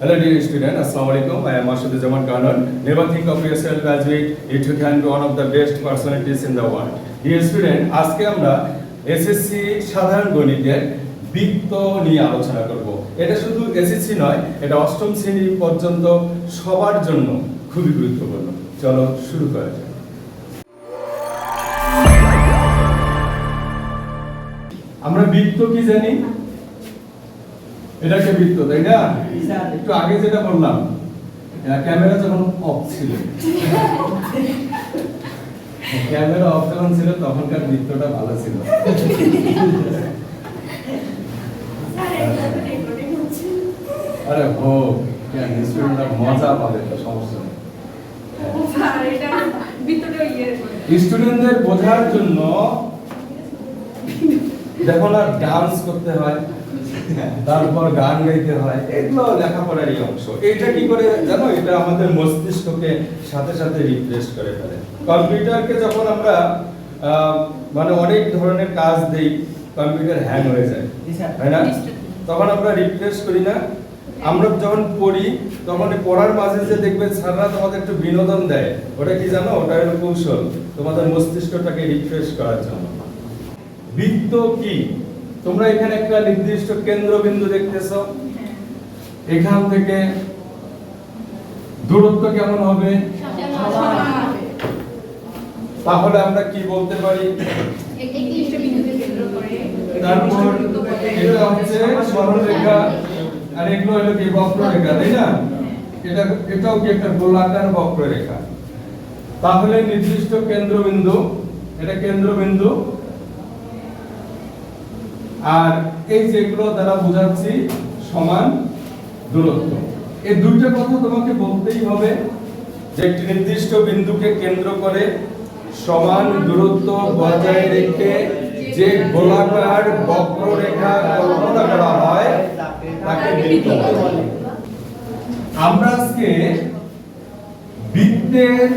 Hello dear student, Assalamualaikum. I am Mashudujaman Kanon. Never think of yourself as weak if you can be one of the best personalities in the world. Dear student, আজকে আমরা SSC সাধারণ গণিতের বৃত্ত নিয়ে আলোচনা করব। এটা শুধু এসএসসি নয়, এটা অষ্টম শ্রেণী পর্যন্ত সবার জন্য খুবই গুরুত্বপূর্ণ। চলো শুরু করা যাক। আমরা বৃত্ত কি জানি? এটাকে বৃত্ত, তাই না? একটু আগে যেটা বললাম, ক্যামেরা যখন অফ ছিল, ক্যামেরা অফ যখন ছিল তখনকার বৃত্তটা ভালো ছিল। আরে হো, স্টুডেন্টরা মজা পাবে, তো সমস্যা নেই। স্টুডেন্টদের বোঝার জন্য দেখো না, ডান্স করতে হয়, তারপর গান গাইতে হয়, এগুলো লেখাপড়ারই অংশ। এটা কি করে জানো? এটা আমাদের মস্তিষ্ককে সাথে সাথে রিফ্রেশ করে ফেলে। কম্পিউটারকে যখন আমরা মানে অনেক ধরনের কাজ দেই, কম্পিউটার হ্যাং হয়ে যায়, তাই না? তখন আমরা রিফ্রেশ করি না। আমরা যখন পড়ি তখন পড়ার মাঝে যে দেখবে স্যাররা তোমাদের একটু বিনোদন দেয়, ওটা কি জানো? ওটা হলো কৌশল, তোমাদের মস্তিষ্কটাকে রিফ্রেশ করার জন্য। বৃত্ত কি? তোমরা এখানে একটা নির্দিষ্ট কেন্দ্রবিন্দু দেখতেছো, এখান থেকে দূরত্ব কেমন হবে? তাহলে আমরা কি বলতে পারি? তারপর এটা হচ্ছে সরলরেখা, আর এগুলো হলো কি বক্ররেখা, তাই না? এটাও কি একটা গোলাকার বক্ররেখা। তাহলে নির্দিষ্ট কেন্দ্রবিন্দু, এটা কেন্দ্রবিন্দু, আর এই যেগুলো দ্বারা বোঝাচ্ছি সমান দূরত্ব। এই দুইটা কথা তোমাকে বলতেই হবে, যে একটি নির্দিষ্ট বিন্দুকে কেন্দ্র করে সমান দূরত্ব বজায় রেখে যে গোলাকার বক্ররেখা কল্পনা করা হয় তাকে বৃত্ত বলে। আমরা আজকে বৃত্তের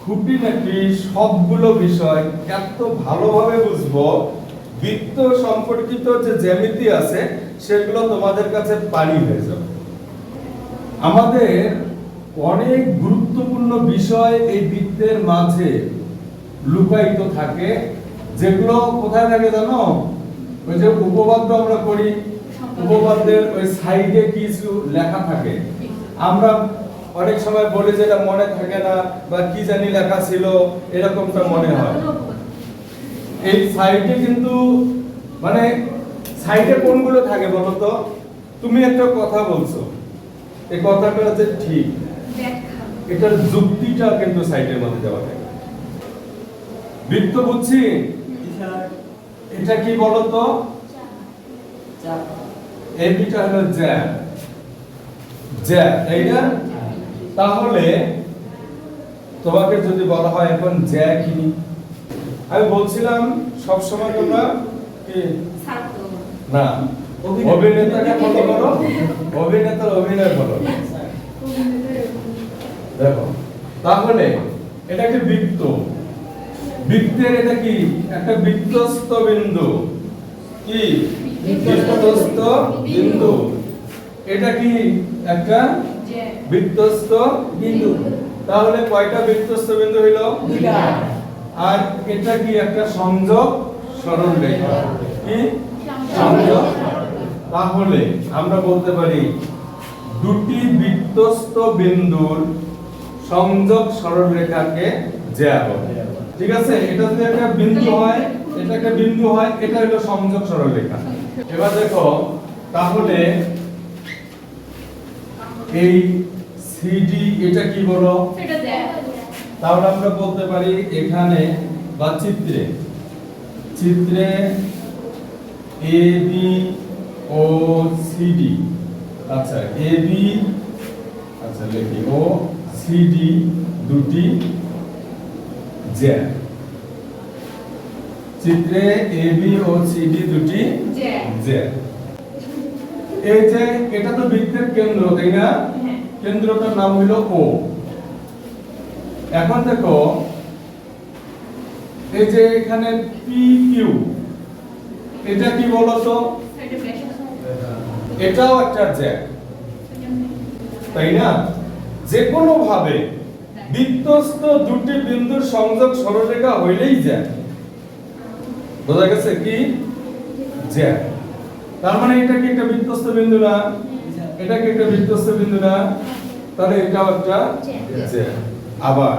খুঁটিনাটি সবগুলো বিষয় এত ভালোভাবে বুঝবো, বৃত্ত সম্পর্কিত যে জ্যামিতি আছে সেগুলো তোমাদের কাছে পানি হয়ে যাবে। আমাদের অনেক গুরুত্বপূর্ণ বিষয় এই বৃত্তের মাঝে লুকায়িত থাকে, যেগুলো কোথায় থাকে জানো? ওই যে উপপাদ্য আমরা করি, উপপাদ্যের ওই সাইডে কিছু লেখা থাকে। আমরা অনেক সময় বলি যে এটা মনে থাকে না, বা কি জানি লেখা ছিল, এরকমটা মনে হয়। এই সাইডে কিন্তু মানে সাইডে কোনগুলো থাকে বলো তো? তুমি একটা কথা বলছো, এই কথাটা যে ঠিক, এটার যুক্তিটা কিন্তু সাইডের মধ্যে দেওয়া থাকে। বৃত্ত বুঝছি? এটা কি বলো তো? এইটা হলো জ্যা, জ্যা, তাই না? তাহলে তোমাকে যদি বলা হয় এখন জ্যা কি, আমি বলছিলাম সব সময় তোমরা কি না অভিনেতাকে ফলো করো, অভিনেতার অভিনয় করো। দেখো, তাহলে এটা কি বৃত্ত? বৃত্তের এটা কি একটা বৃত্তস্থ বিন্দু, কি বৃত্তস্থ বিন্দু। এটা কি একটা বৃত্তস্থ বিন্দু। তাহলে কয়টা বৃত্তস্থ বিন্দু হইল? দুইটা। আর এটা কি একটা সংযোগ সরলরেখা, কি সংযোগ। তাহলে আমরা বলতে পারি দুটি বৃত্তস্থ বিন্দুর সংযোগ সরলরেখাকে জ্যা বলে। ঠিক আছে? এটা যদি একটা বিন্দু হয়, এটা একটা বিন্দু হয়, এটা হলো সংযোগ সরলরেখা। এবার দেখো, তাহলে এই সিডি এটা কি বলো? এটা জ্যা। তাহলে আমরা বলতে পারি এখানে বা চিত্রে, চিত্রে এ বি ও সিডি, আচ্ছা এ বি, আচ্ছা লিখি ও সিডি দুটি জ্যা। চিত্রে এ বি ও সিডি দুটি জ্যা। এই যে এটা তো বৃত্তের কেন্দ্র, তাই না? কেন্দ্রটার নাম হলো ও। এখন দেখো, এই যে এখানে পি কিউ, এটা কি বলতো? এটাও একটা জ্যা। তাই না? যে কোনো ভাবে বৃত্তস্থ দুটি বিন্দুর সংযোগ সরলরেখা হইলেই জ্যা। বোঝা গেছে কি? জ্যা। তার মানে এটা কি একটা বৃত্তস্থ বিন্দু না? এটা কি একটা বৃত্তস্থ বিন্দু না? তাহলে এটাও একটা জ্যা। আবার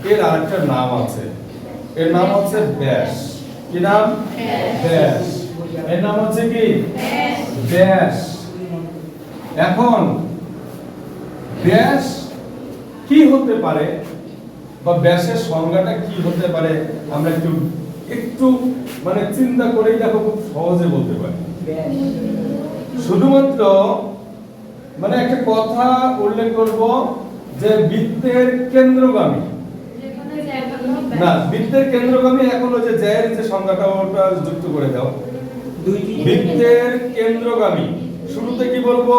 এর আরেকটা নাম আছে, এর নাম হচ্ছে ব্যাস। কি নাম? ব্যাস। এর নাম হচ্ছে কি? ব্যাস। এখন ব্যাস কি হতে পারে বা ব্যাসের সংজ্ঞাটা কি হতে পারে আমরা একটু একটু মানে চিন্তা করেই দেখো খুব সহজে বলতে পারি। শুধুমাত্র মানে একটা কথা উল্লেখ করব যে বৃত্তের কেন্দ্রগামী না, বৃত্তের কেন্দ্রগামী এখন ওই যে জ্যায়ের যে সংজ্ঞাটা ওটা যুক্ত করে দাও। বৃত্তের কেন্দ্রগামী শুরুতে কি বলবো?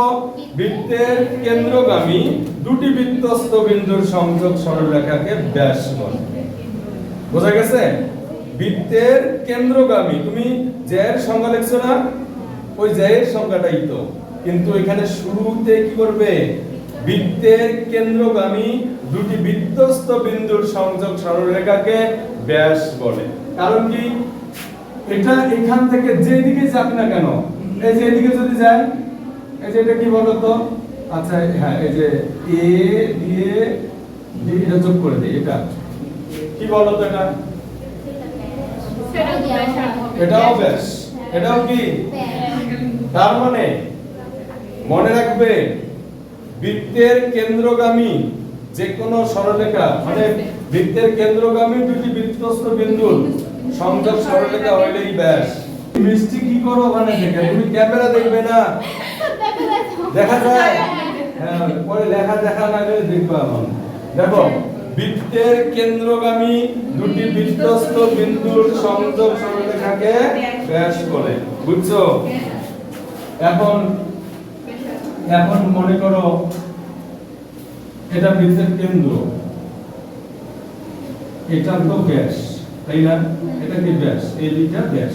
বৃত্তের কেন্দ্রগামী দুটি বৃত্তস্থ বিন্দুর সংযোগ সরলরেখাকে ব্যাস বলে। বোঝা গেছে? বৃত্তের কেন্দ্রগামী, তুমি জ্যায়ের সংজ্ঞা লিখছো না, ওই জ্যায়ের সংজ্ঞাটাই তো, কিন্তু এখানে শুরুতে কি করবে? বৃত্তের কেন্দ্রগামী দুটি বৃত্তস্থ বিন্দুর সংযোগ সরলরেখাকে ব্যাস বলে। কারণ কি? এটা এখান থেকে যেদিকে যাক না কেন, এই যে এদিকে যদি যায়, এই যে এটা কি বলতো? আচ্ছা হ্যাঁ, এই যে এ দিয়ে এটা যোগ করে দেই, এটা কি বলতো? এটা এটাও ব্যাস, এটাও কি? তার মানে মনে রাখবে বৃত্তের কেন্দ্রগামী যে কোনো সরলরেখা মানে বৃত্তের কেন্দ্রগামী দুটি বৃত্তস্থ বিন্দুর সংযোগ সরলরেখা হইলেই ব্যাস। মিষ্টি কি করো ওখানে থেকে? তুমি ক্যামেরা দেখবে না? দেখা যায়? হ্যাঁ, পরে লেখা দেখা না গেলে দেখবা। এখন দেখো, বৃত্তের কেন্দ্রগামী দুটি বৃত্তস্থ বিন্দুর সংযোগ সরলরেখাকে ব্যাস বলে। বুঝছো? এখন এখন মনে করো এটা বৃত্তের কেন্দ্র, এটা তো ব্যাস, তাই না? এটা কি ব্যাস? এই দুইটা ব্যাস।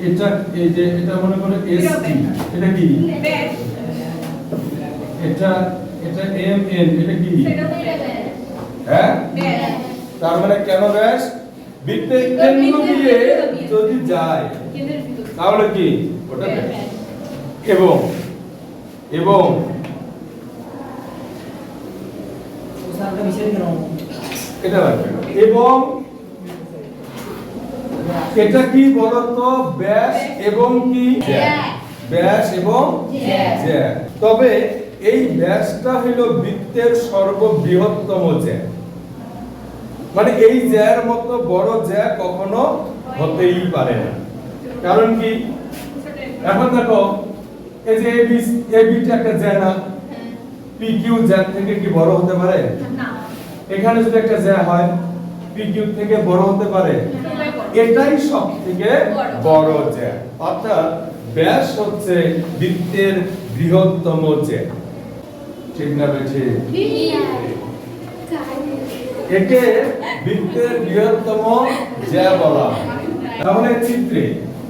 এটা এই যে এটা মনে করো এসটি, এটা কি ব্যাস? এটা এটা এম এন, এটা কি? হ্যাঁ, ব্যাস। তার মানে কেন ব্যাস? বৃত্তের কেন্দ্র দিয়ে যদি যায় তাহলে কি ওটা ব্যাস। এবং এবং এটা লাগবে। এবং এটা কি বলতো? ব্যাস এবং কি? ব্যাস এবং জ্যা। তবে এই ব্যাসটা হলো বৃত্তের সর্ববৃহত্তম জ্যা, মানে এই জ্যার মতো বড় জ্যা কখনো হতেই পারে না। কারণ কি? এখন দেখো, এই যে এবিটা একটা জ্যা না? পি কিউ জ্যা থেকে কি বড় হতে পারে? না। এখানে যদি একটা জ্যা হয়, পি কিউ থেকে বড় হতে পারে? এটাই সবথেকে বড় জ্যা। অর্থাৎ ব্যাস হচ্ছে বৃত্তের বৃহত্তম জ্যা। ঠিক না বেঠি? একে বৃত্তের বৃহত্তম জ্যা বলা। তাহলে চিত্রে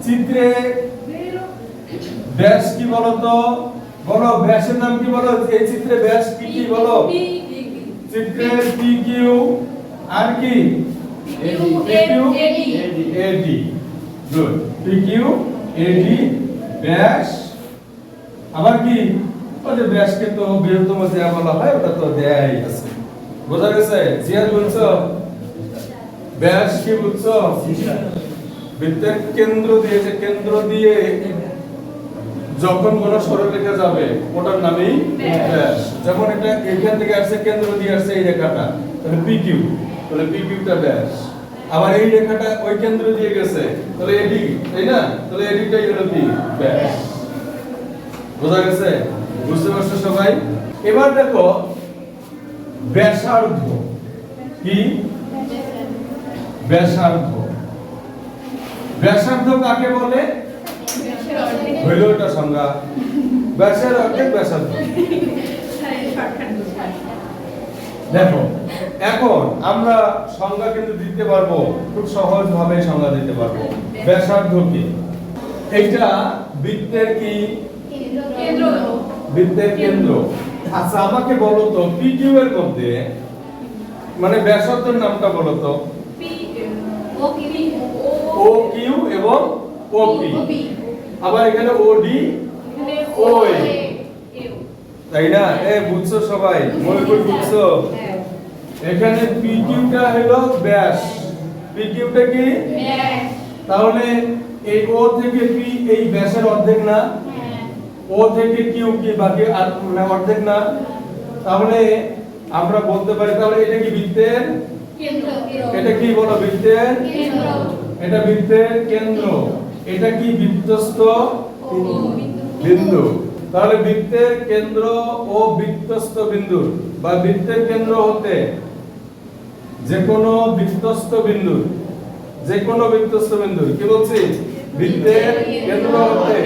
চিত্রে ব্যাস কি বলতো? বলো, ব্যাসের নাম কি বলো? এই চিত্রে ব্যাস কি কি বলো? চিত্রে পি কিউ আর কি? এডি। গুড। পি কিউ এডি ব্যাস। আবার কি? ওই যে ব্যাসকে তো বৃহত্তম জ্যা বলা হয়, ওটা তো দেয়াই আছে। বোঝা গেছে? জিয়া বলছো ব্যাস কি বুঝছো? বৃত্তের কেন্দ্র দিয়ে, যে কেন্দ্র দিয়ে যখন কোন সরলরেখা যাবে ওটার নামই ব্যাস। যেমন এটা এখান থেকে আসছে, কেন্দ্র দিয়ে আসছে এই রেখাটা, তাহলে পিকিউ, তাহলে পিকিউটা ব্যাস। আবার এই রেখাটা ওই কেন্দ্র দিয়ে গেছে, তাহলে এডি, তাই না? তাহলে এডিটাই হলো কি? ব্যাস। বোঝা গেছে? বুঝতে পারছো সবাই? এবার দেখো ব্যাসার্ধ কি? ব্যাসার্ধ। ব্যাসার্ধ কাকে বলে? হইল এটা সংজ্ঞা, ব্যাসের অর্ধেক ব্যাসার্ধ। দেখো, এখন আমরা সংজ্ঞা কিন্তু দিতে পারবো, খুব সহজ ভাবে সংজ্ঞা দিতে পারবো। ব্যাসার্ধ কি? এটা বৃত্তের কি? বৃত্তের কেন্দ্র। আচ্ছা আমাকে বলো তো পিকিউ এর মধ্যে মানে ব্যাসার্ধের নামটা বলো তো। ও কিউ এবং ওপি, আবার এখানে ওডি ওএ, তাই না? বুঝছো সবাই? মনে করে বুঝছো? এখানে পিকিউটা হলো ব্যাস, পিকিউটা কি ব্যাস, তাহলে এই ও থেকে পি এই ব্যাসের অর্ধেক না? ও থেকে কিউ কি বাকি আর অর্ধেক না? তাহলে আমরা বলতে পারি তাহলে এটা কি বৃত্তের কেন্দ্র, এটা কি বলো বৃত্তের কেন্দ্র, এটা বৃত্তের কেন্দ্র, এটা কি বৃত্তস্থ বিন্দু। তাহলে বৃত্তের কেন্দ্র ও বৃত্তস্থ বিন্দু বা বৃত্তের কেন্দ্র হতে যে কোনো বৃত্তস্থ বিন্দু, যে কোনো বৃত্তস্থ বিন্দু কি বলছি? বৃত্তের কেন্দ্র হতে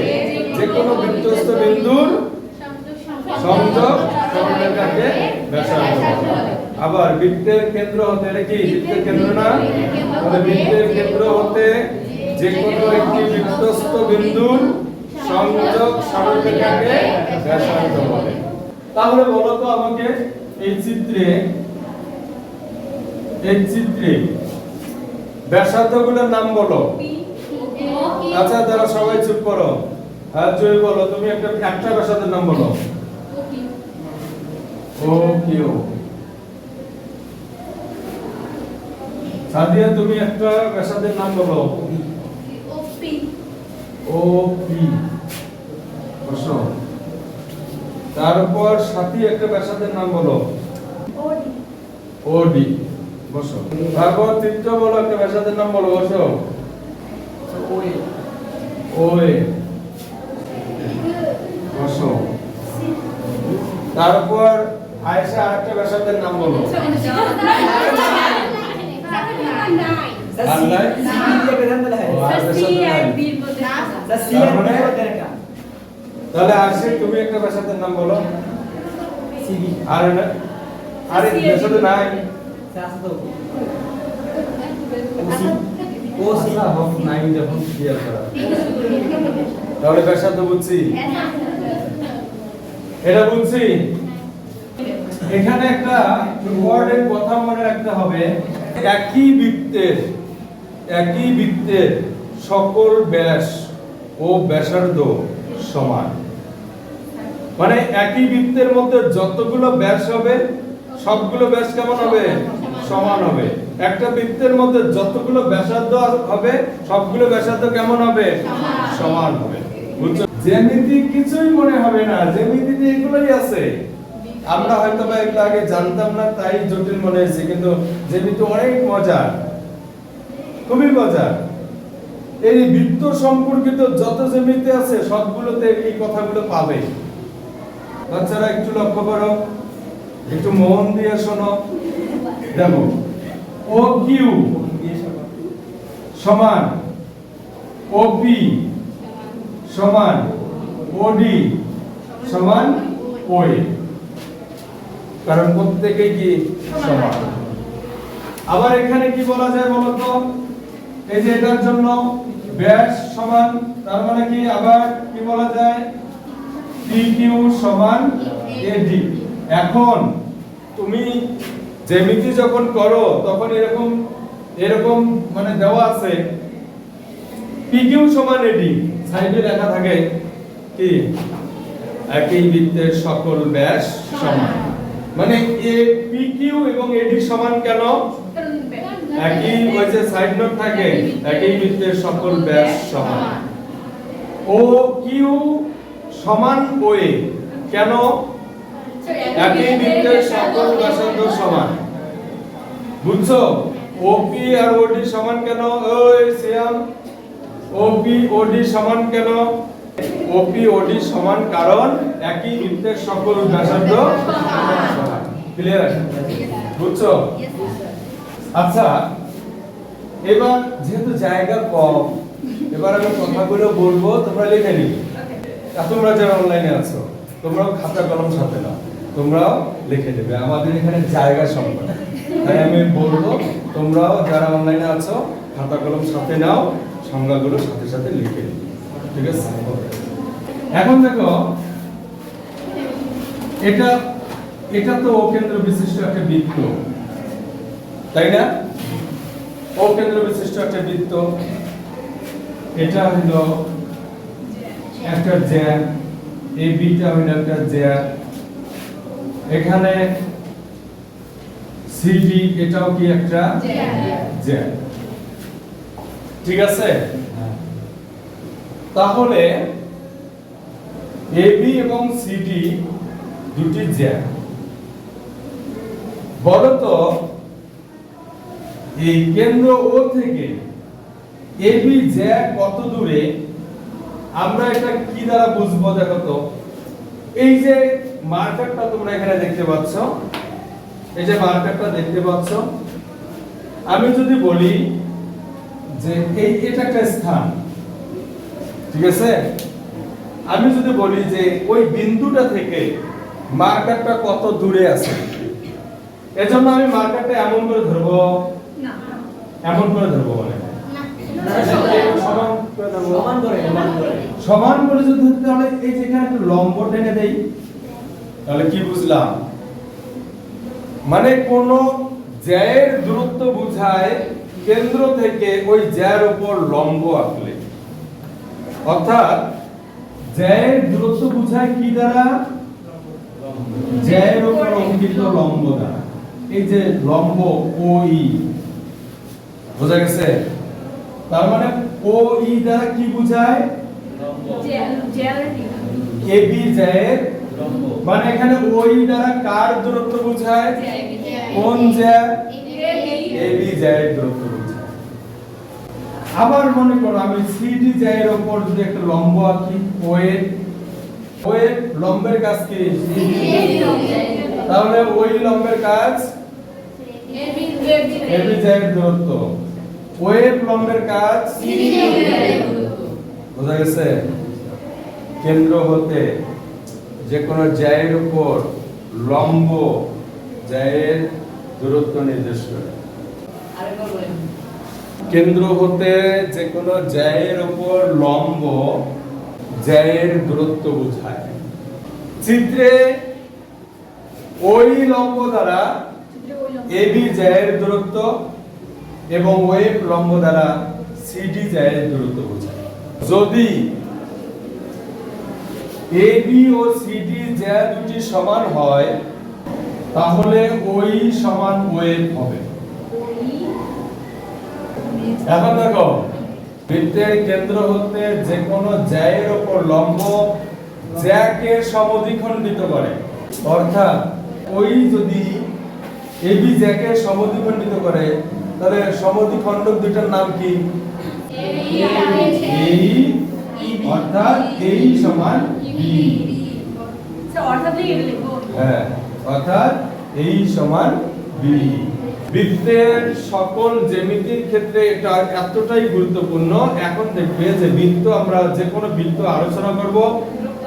যে কোনো বৃত্তস্থ বিন্দুর সংযোগ সরলরেখাকে ব্যাসার্ধ বলে। আবার বৃত্তের কেন্দ্র হতে, এটা কি বৃত্তের কেন্দ্র না? তাহলে বৃত্তের কেন্দ্র হতে যে কোনো একটি বৃত্তস্থ বিন্দুর সংযোগ সরলরেখাকে ব্যাসার্ধ বলে। তাহলে বলো তো আমাকে এই চিত্রে ব্যাসার্ধগুলোর নাম বলো। আচ্ছা তারা সবাই চুপ করো। আর জয় বলো, তুমি একটা ব্যাসার্ধের নাম বলো। O Q. সাদিয়া তুমি একটা ব্যাসার্ধের নাম বলো। O P. বসো। তারপর সাথী একটা ব্যাসার্ধের নাম বলো। ওডি। বসো। তারপর তৃতীয় বলো একটা ব্যাসার্ধের নাম বলো। বসো। ওএ। বসো। তারপর আয়েশা আরেকটা ব্যাসার্ধের নাম বলো। তাহলে আশিক তুমি একটা ব্যাসার্ধের নাম বলো। আরে ব্যাসার্ধ নাই। তাহলে ব্যাসার্ধ বুঝছি, এটা বুঝছি। এখানে একটা ওয়ার্ডের কথা মনে রাখতে হবে, একই বৃত্তের সকল ব্যাস ও ব্যাসার্ধ সমান। মানে একই বৃত্তের মধ্যে যতগুলো ব্যাস হবে সবগুলো ব্যাস কেমন হবে? সমান হবে। একটা বৃত্তের মধ্যে যতগুলো ব্যাসার্ধ হবে সবগুলো ব্যাসার্ধ কেমন হবে? সমান হবে। বুঝছো? জ্যামিতি কিছুই মনে হবে না, জ্যামিতিতে এগুলোই আছে। আমরা হয়তো বা এগুলো আগে জানতাম না তাই জটিল মনে হয়েছে, কিন্তু জ্যামিতি অনেক মজার, খুবই মজার। এই বৃত্ত সম্পর্কিত যত জ্যামিতি আছে সবগুলোতে এই কথাগুলো পাবে। বাচ্চারা একটু লক্ষ্য করো, একটু মন দিয়ে শোনো। দেখো ও কিউ সমান ওপি সমান ওডি সমান ওএ, কারণ প্রত্যেকেই কি সমান। আবার এখানে কি বলা যায় বলতো? এই যে এটার জন্য ব্যাস সমান, তার মানে কি আবার কি বলা যায়? পিকিউ সমান এডি। এখন তুমি জ্যামিতি যখন করো তখন এরকম মানে দেওয়া আছে পিকিউ সমান এডি, সাইডে লেখা থাকে কি একই বৃত্তের সকল ব্যাস সমান। মানে এ পিকিউ এবং এডি সমান কেন? একই ওই যে সাইড নোট থাকে একই বৃত্তের সকল ব্যাস সমান। ও কিউ সমান ওএ কেন? একই বৃত্তের সকল ব্যাসার্ধ সমান। বুঝছো? ওপি আর ওডি সমান কেন? ওই সিয়াম, ওপি ওডি সমান কেন? ওপি ওডি সমান কারণ একই বৃত্তের সকল ব্যাসার্ধ সমান। ক্লিয়ার? বুঝছো? আচ্ছা এবার যেহেতু জায়গা কম, এবার আমি কথাগুলো বলবো, তোমরা লিখে নিবে। তোমরা যারা অনলাইনে আছো তোমরাও খাতা কলম সাথে নাও, তোমরাও লিখে নেবে। আমাদের এখানে জায়গা সংকট, তাই আমি বলবো তোমরাও যারা অনলাইনে আছো খাতা কলম সাথে নাও, সংজ্ঞাগুলো সাথে সাথে লিখে নিবে। ঠিক আছে? এখন দেখো এটা এটা তো অকেন্দ্র বিশিষ্ট একটা বৃত্ত, তাই না? অকেন্দ্র বিশিষ্ট একটা বৃত্ত। এটা হলো একটা জ্যা, এই বিটা হলো একটা জ্যা। এখানে সিডি এটাও কি একটা জ্যা, ঠিক আছে? তাহলে এবি এবং সিডি দুটি জ্যা। বলতো এই কেন্দ্র ও থেকে এবি জ্যা কত দূরে, আমরা এটা কি দ্বারা বুঝবো? দেখো তো, এই যে মার্কারটা তোমরা এখানে দেখতে পাচ্ছ, এই যে মার্কারটা দেখতে পাচ্ছ, আমি যদি বলি যে এটা একটা স্থান, ঠিক আছে? আমি যদি বলি যে ওই বিন্দুটা থেকে মার্কারটা কত দূরে আছে, এজন্য আমি মার্কারটা এমন করে ধরবো, এমন করে ধরবো, মানে সমান করে যদি ধরতে, তাহলে এই যে এখানে একটা লম্ব টেনে দেই, তাহলে কি বুঝলাম? মানে কোন জ্যায়ের দূরত্ব বুঝায় কেন্দ্র থেকে ওই জ্যার উপর লম্ব আঁকলে, অর্থাৎ জ্যায়ের দূরত্ব বুঝায় কি দ্বারা? জ্যায়ের উপর অঙ্কিত লম্ব দ্বারা। এই যে লম্ব ওই, বোঝা গেছে? তার মানে ওই দ্বারা কি বুঝায়? এবি জ্যায়ের লম্ব। মানে এখানে ওই দ্বারা কার দূরত্ব বুঝায়? কোন জ্যা? এবি জ্যায়ের দূরত্ব বুঝায়। আবার মনে করো আমি সিডি জ্যায়ের উপর যদি একটা লম্ব আঁকি, ওই লম্বের কাজ কি? তাহলে ওই লম্বের কাজ এবি জ্যায়ের দূরত্ব, ওই লম্বের কাজ সিডি জ্যায়ের দূরত্ব। বোঝা গেছে? কেন্দ্র হতে যে কোনো জ্যায়ের উপর লম্ব জ্যায়ের দূরত্ব নির্দেশ করে। কেন্দ্র হতে যে কোনো জ্যায়ের উপর লম্ব জ্যায়ের দূরত্ব বোঝায়। চিত্রে ওই লম্ব দ্বারা এবি জ্যায়ের দূরত্ব এবং ওই লম্ব দ্বারা সিডি জ্যায়ের দূরত্ব বোঝায়। যদি এবি ও সিডি জ্যা দুটি সমান হয়, তাহলে ওই সমান ওয়েব হবে। এখন দেখো, বৃত্তের কেন্দ্র হতে যে কোনো জ্যায়ের উপর লম্ব জ্যাকে সমদ্বিখণ্ডিত করে, অর্থাৎ ওই যদি এবি জ্যাকে সমদ্বিখণ্ডিত করে, তাহলে সমদ্বিখণ্ডক দুইটার নাম কি? এই, অর্থাৎ এই সমান বি। হ্যাঁ, অর্থাৎ এই সমান বি। বৃত্তের সকল জ্যামিতির ক্ষেত্রে এটা এতটাই গুরুত্বপূর্ণ। এখন দেখবে যে বৃত্ত, আমরা যে কোনো বৃত্ত আলোচনা করব,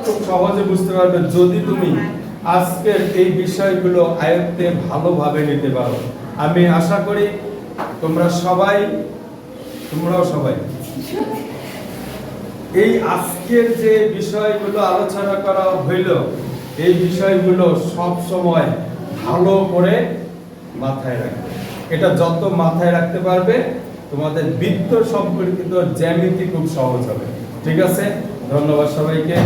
খুব সহজে বুঝতে পারবে যদি তুমি আজকের এই বিষয়গুলো আয়ত্তে ভালোভাবে নিতে পারো। আমি আশা করি তোমরাও সবাই এই আজকের যে বিষয়গুলো আলোচনা করা হইল, এই বিষয়গুলো সব সময় ভালো করে মাথায় রাখবে। এটা যত মাথায় রাখতে পারবে, তোমাদের বৃত্ত সম্পর্কিত জ্যামিতি খুব সহজ হবে। ঠিক আছে? ধন্যবাদ সবাইকে।